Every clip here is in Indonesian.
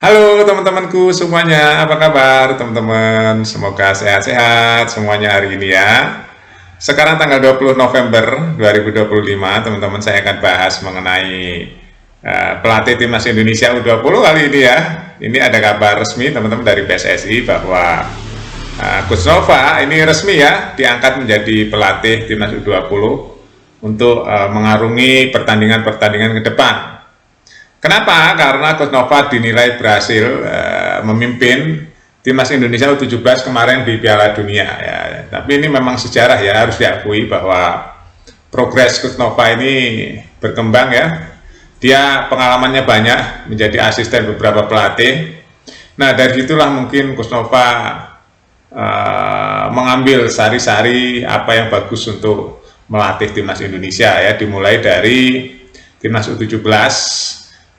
Halo teman-temanku semuanya, apa kabar teman-teman? Semoga sehat-sehat semuanya hari ini ya. Sekarang tanggal 20 November 2025, teman-teman, saya akan bahas mengenai pelatih timnas Indonesia U20 kali ini ya. Ini ada kabar resmi teman-teman dari PSSI bahwa Coach Nova ini resmi ya diangkat menjadi pelatih timnas U20 untuk mengarungi pertandingan-pertandingan ke depan. Kenapa? Karena Coach Nova dinilai berhasil memimpin timnas Indonesia U17 kemarin di Piala Dunia ya. Tapi ini memang sejarah ya, harus diakui bahwa progres Coach Nova ini berkembang ya. Dia pengalamannya banyak menjadi asisten beberapa pelatih. Nah, dari itulah mungkin Coach Nova mengambil sari-sari apa yang bagus untuk melatih timnas Indonesia ya, dimulai dari timnas U17.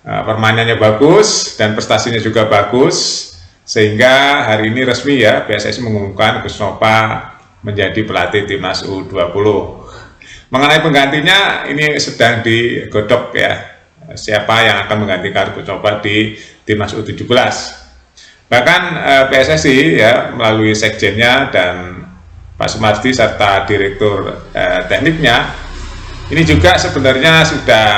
Permainannya bagus dan prestasinya juga bagus, sehingga hari ini resmi ya PSSI mengumumkan Coach Nova menjadi pelatih timnas U20. Mengenai penggantinya ini sedang digodok ya, siapa yang akan menggantikan Coach Nova di timnas U17. Bahkan PSSI ya melalui sekjennya dan Pak Sumardi serta direktur tekniknya ini juga sebenarnya sudah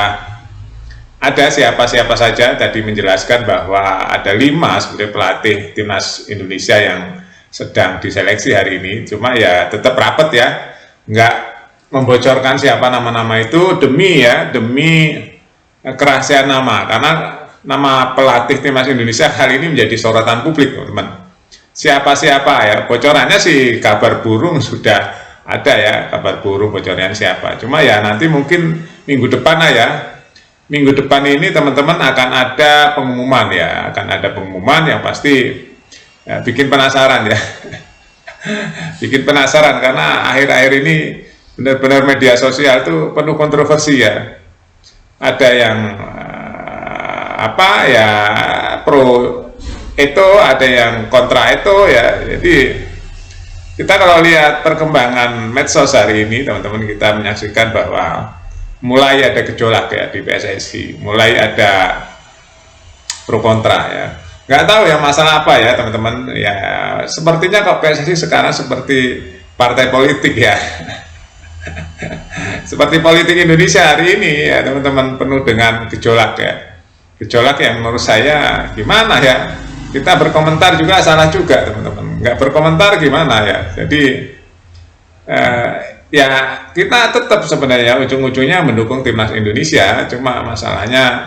ada siapa-siapa saja, tadi menjelaskan bahwa ada 5 sebenarnya pelatih timnas Indonesia yang sedang diseleksi hari ini. Cuma ya tetap rapat ya, nggak membocorkan siapa nama-nama itu demi kerahasiaan nama, karena nama pelatih timnas Indonesia kali ini menjadi sorotan publik, teman-teman. Siapa-siapa ya, bocorannya sih kabar burung sudah ada ya, kabar burung bocorannya siapa. Cuma ya nanti mungkin minggu depan ya, minggu depan ini teman-teman akan ada pengumuman ya, akan ada pengumuman yang pasti ya, bikin penasaran ya. Bikin penasaran karena akhir-akhir ini benar-benar media sosial itu penuh kontroversi ya. Ada yang apa ya, pro itu, ada yang kontra itu ya. Jadi kita kalau lihat perkembangan medsos hari ini, teman-teman, kita menyaksikan bahwa mulai ada gejolak ya di PSSI, mulai ada pro kontra ya. Nggak tahu ya masalah apa ya teman-teman ya. Sepertinya kok PSSI sekarang seperti partai politik ya. Seperti politik Indonesia hari ini ya teman-teman, penuh dengan gejolak ya. Gejolak yang menurut saya gimana ya. Kita berkomentar juga salah juga teman-teman. Nggak berkomentar gimana ya. Jadi ya kita tetap sebenarnya ujung-ujungnya mendukung timnas Indonesia, cuma masalahnya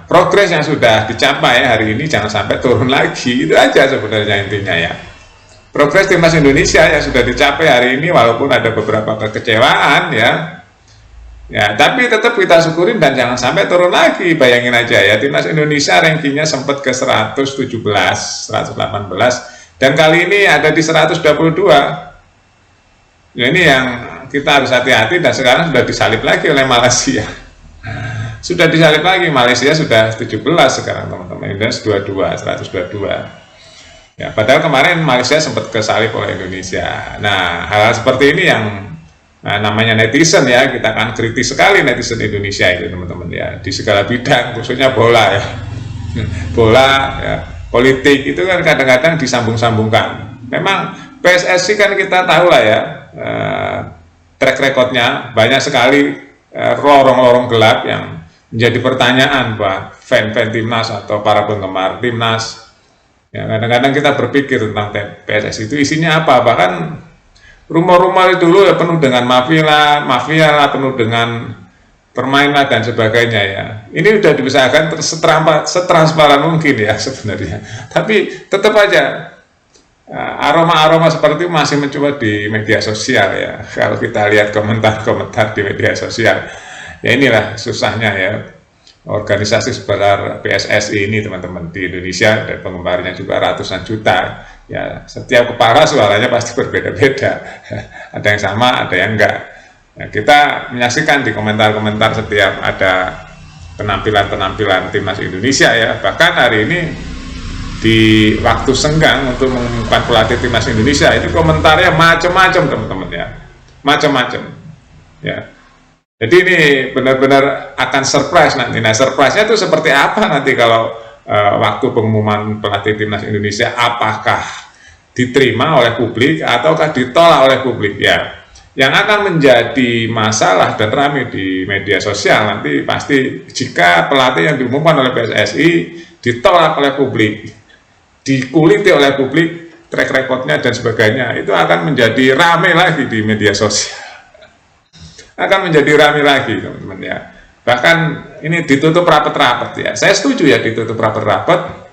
progres yang sudah dicapai hari ini jangan sampai turun lagi, itu aja sebenarnya intinya ya. Progres timnas Indonesia yang sudah dicapai hari ini walaupun ada beberapa kekecewaan ya, tapi tetap kita syukurin dan jangan sampai turun lagi. Bayangin aja ya, timnas Indonesia rankingnya sempat ke 117, 118, dan kali ini ada di 122. Ya, ini yang kita harus hati-hati, dan sekarang sudah disalip lagi oleh Malaysia. Sudah disalip lagi, Malaysia sudah 17 sekarang teman-teman, Indonesia 122. Ya, padahal kemarin Malaysia sempat kesalip oleh Indonesia. Nah, hal-hal seperti ini yang namanya netizen ya, kita akan kritis sekali netizen Indonesia itu teman-teman ya, di segala bidang, khususnya bola ya. Bola ya, politik itu kan kadang-kadang disambung-sambungkan. Memang PSSI kan kita tahu lah ya, track recordnya banyak sekali lorong-lorong gelap yang menjadi pertanyaan buat fan-fan timnas atau para penggemar timnas ya. Kadang-kadang kita berpikir tentang PSSI itu isinya apa, bahkan rumor-rumor dulu ya penuh dengan mafia lah, penuh dengan permainan dan sebagainya ya. Ini udah diusahakan setransparan mungkin ya sebenarnya, tapi tetap aja aroma-aroma seperti itu masih mencoba di media sosial ya. Kalau kita lihat komentar-komentar di media sosial ya, inilah susahnya ya organisasi sebesar PSSI ini teman-teman di Indonesia, dan penggemarnya juga ratusan juta ya. Setiap kepala suaranya pasti berbeda-beda. Ada yang sama, ada yang enggak ya. Kita menyaksikan di komentar-komentar setiap ada penampilan-penampilan timnas Indonesia ya. Bahkan hari ini di waktu senggang untuk mengumumkan pelatih timnas Indonesia, itu komentarnya macam-macam teman-teman ya, macam-macam ya. Jadi ini benar-benar akan surprise nanti. Nah, surprise-nya itu seperti apa nanti kalau waktu pengumuman pelatih timnas Indonesia apakah diterima oleh publik ataukah ditolak oleh publik ya. Yang akan menjadi masalah dan ramai di media sosial nanti pasti jika pelatih yang diumumkan oleh PSSI ditolak oleh publik, dikuliti oleh publik, track recordnya dan sebagainya, itu akan menjadi ramai lagi di media sosial. Akan menjadi ramai lagi teman-teman ya. Bahkan ini ditutup rapat-rapat ya. Saya setuju ya ditutup rapat-rapat.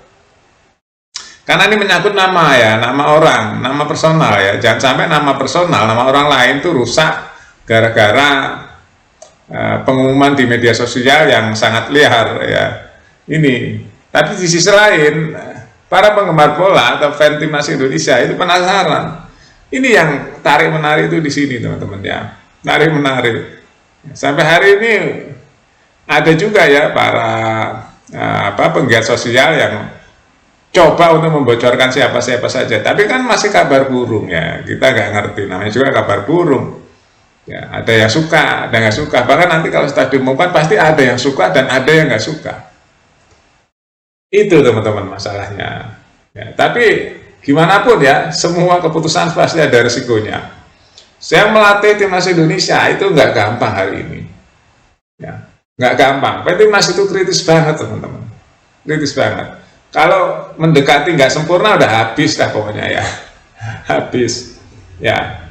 Karena ini menyangkut nama ya, nama orang, nama personal ya. Jangan sampai nama personal, nama orang lain itu rusak gara-gara pengumuman di media sosial yang sangat liar ya. Ini. Tapi di sisi lain, para penggemar bola atau fan timnas Indonesia itu penasaran. Ini yang tarik menarik itu di sini teman-teman ya. Tarik menarik. Sampai hari ini ada juga ya para penggiat sosial yang coba untuk membocorkan siapa-siapa saja, tapi kan masih kabar burung ya, kita nggak ngerti, namanya juga kabar burung ya, ada yang suka, ada yang nggak suka, bahkan nanti kalau sudah diumumkan pasti ada yang suka dan ada yang nggak suka, itu teman-teman masalahnya ya. Tapi gimana pun ya, semua keputusan pasti ada resikonya. Saya melatih timnas Indonesia itu nggak gampang hari ini ya, nggak gampang. Timnas itu kritis banget teman-teman, kritis banget. Kalau mendekati nggak sempurna udah habis dah pokoknya ya, habis ya.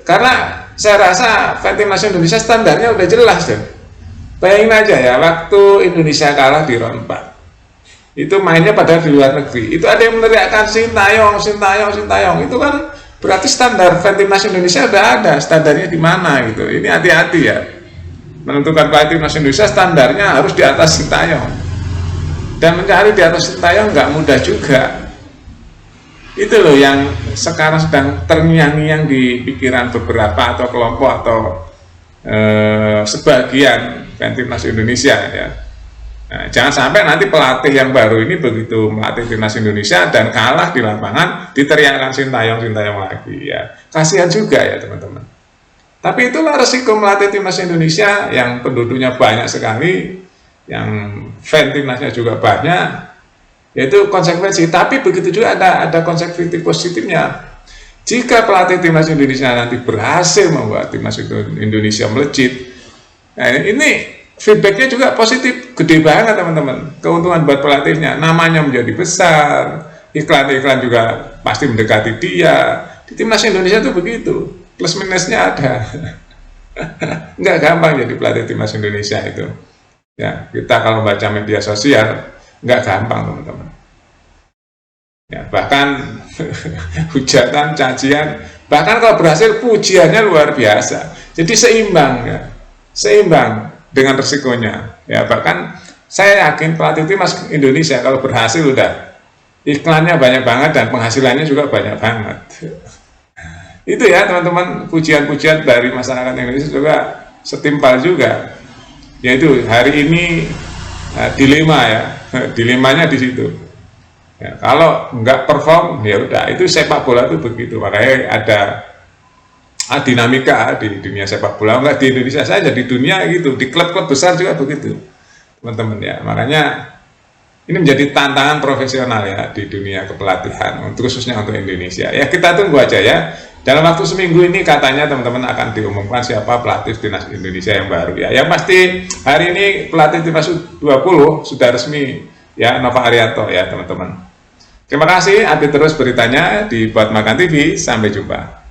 Karena saya rasa fan timnas Indonesia standarnya udah jelas deh. Bayangin aja ya, waktu Indonesia kalah di round 4, itu mainnya pada di luar negeri, itu ada yang meneriakkan Sintayong, Sintayong, Sintayong. Itu kan berarti standar fan timnas Indonesia udah ada, standarnya di mana gitu. Ini hati-hati ya, menentukan pelatih timnas Indonesia standarnya harus di atas Sintayong. Dan mencari di atas Sintayong nggak mudah juga. Itu loh yang sekarang sedang terngiang-ngiang di pikiran beberapa atau kelompok atau sebagian fan timnas Indonesia ya. Nah, jangan sampai nanti pelatih yang baru ini begitu melatih timnas Indonesia dan kalah di lapangan diteriakkan Sintayong, Sintayong lagi ya. Kasihan juga ya teman-teman. Tapi itulah resiko melatih timnas Indonesia yang penduduknya banyak sekali, yang fan timnasnya juga banyak, yaitu konsekuensi. Tapi begitu juga ada konsekuensi positifnya. Jika pelatih timnas Indonesia nanti berhasil membuat timnas Indonesia melejit, nah ini feedbacknya juga positif, gede banget teman-teman. Keuntungan buat pelatihnya, namanya menjadi besar, iklan-iklan juga pasti mendekati dia. Di timnas Indonesia itu begitu, plus minusnya ada. Nggak gampang jadi pelatih timnas Indonesia itu. Ya, kita kalau baca media sosial nggak gampang teman-teman. Ya, bahkan hujatan, cacian, bahkan kalau berhasil pujiannya luar biasa. Jadi seimbang ya, seimbang dengan resikonya. Ya, bahkan saya yakin pelatih timnas Indonesia kalau berhasil udah iklannya banyak banget dan penghasilannya juga banyak banget. Itu ya teman-teman, pujian-pujian dari masyarakat Indonesia juga setimpal juga. Yaitu hari ini dilema ya, dilemanya di situ. Ya, kalau nggak perform ya udah, itu sepak bola itu begitu. Makanya ada dinamika di dunia sepak bola, nggak di Indonesia saja, di dunia gitu, di klub-klub besar juga begitu, teman-teman ya. Makanya ini menjadi tantangan profesional ya di dunia kepelatihan, khususnya untuk Indonesia. Ya kita tunggu aja ya. Dalam waktu seminggu ini katanya teman-teman akan diumumkan siapa pelatih timnas Indonesia yang baru ya. Yang pasti hari ini pelatih timnas U20 sudah resmi ya, Nova Arianto ya teman-teman. Terima kasih, update terus beritanya di Buat Makan TV. Sampai jumpa.